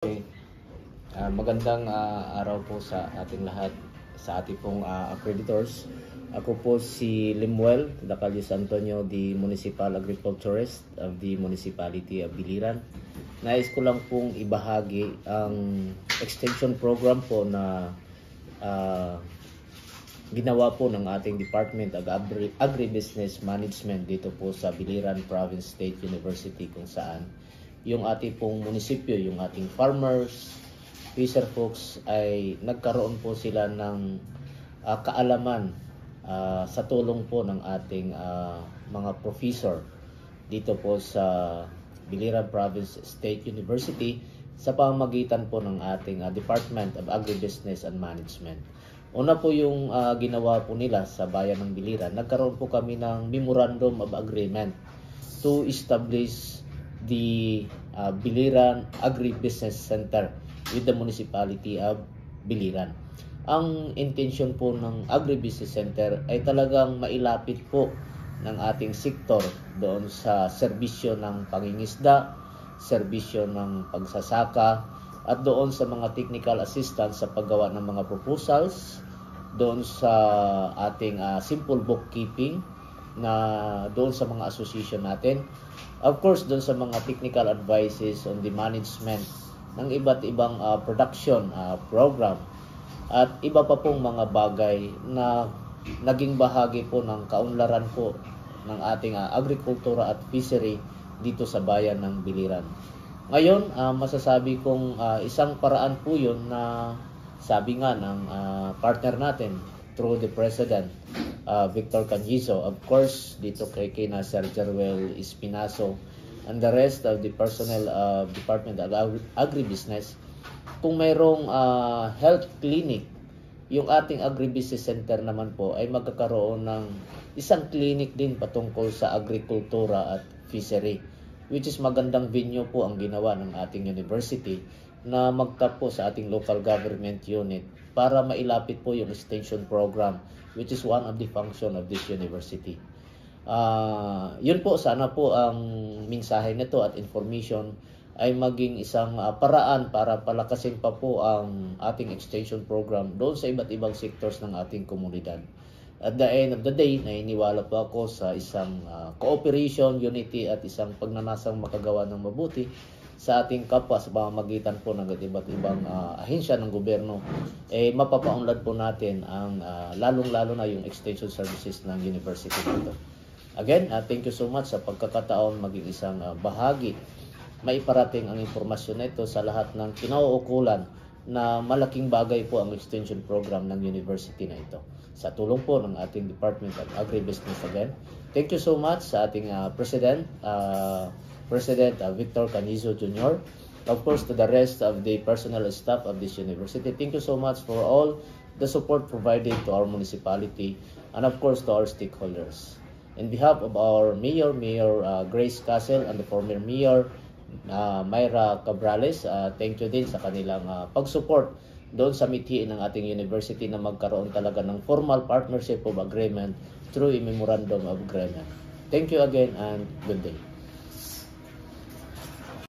Okay. Magandang araw po sa ating lahat, sa ating pong accreditors. Ako po si Limuel Dacalius Antonio, the Municipal Agriculturist of the Municipality of Biliran. Nais ko lang pong ibahagi ang extension program po na ginawa po ng ating Department of Agribusiness Management dito po sa Biliran Province State University, kung saan yung ating pong munisipyo, yung ating farmers, fisher folks ay nagkaroon po sila ng kaalaman sa tulong po ng ating mga professor dito po sa Biliran Province State University sa pamamagitan po ng ating Department of Agribusiness and Management. Una po yung ginawa po nila sa bayan ng Biliran, nagkaroon po kami ng Memorandum of Agreement to establish the Biliran Agribusiness Center with the Municipality of Biliran. Ang intention po ng Agribusiness Center ay talagang mailapit po ng ating sektor doon sa serbisyo ng pangingisda, serbisyo ng pagsasaka, at doon sa mga technical assistance sa paggawa ng mga proposals, doon sa ating simple bookkeeping, na doon sa mga association natin. Of course, doon sa mga technical advices on the management ng iba't ibang production program at iba pa pong mga bagay na naging bahagi po ng kaunlaran po ng ating agrikultura at fishery dito sa bayan ng Biliran. Ngayon, masasabi kong isang paraan po yun na sabi nga ng partner natin through the President, Victor Canjizo, of course, dito kay kina Sir Jerwel Espinazo, and the rest of the personnel of Department of Agribusiness, kung mayroong health clinic, yung ating Agribusiness Center naman po ay magkakaroon ng isang clinic din patungkol sa agrikultura at fishery, which is magandang venue po ang ginawa ng ating university na magtap po sa ating local government unit para mailapit po yung extension program, which is one of the function of this university. Yun po, sana po ang mensahe nito at information ay maging isang paraan para palakasin pa po ang ating extension program doon sa iba't ibang sectors ng ating komunidad. At the end of the day, nainiwala po ako sa isang cooperation, unity at isang pagnanasang makagawa ng mabuti sa ating kapwa sa pamamagitan po ng iba't ibang ahensya ng gobyerno. Mapapaunlad po natin ang lalong-lalo na yung extension services ng university nito. Again, thank you so much sa pagkakataon maging isang bahagi maiparating ang impormasyon na ito sa lahat ng kinauukulan na malaking bagay po ang extension program ng university na ito. Sa tulong po ng ating Department of Agribusiness again. Thank you so much sa ating President Victor Canjizo Jr. Of course, to the rest of the personnel staff of this university. Thank you so much for all the support provided to our municipality and of course to our stakeholders. In behalf of our Mayor Grace Castle and the former Mayor Myra Cabrales, thank you din sa kanilang pag-support doon sa mithiin ng ating university na magkaroon talaga ng formal partnership of agreement through a memorandum of agreement. Thank you again and good day.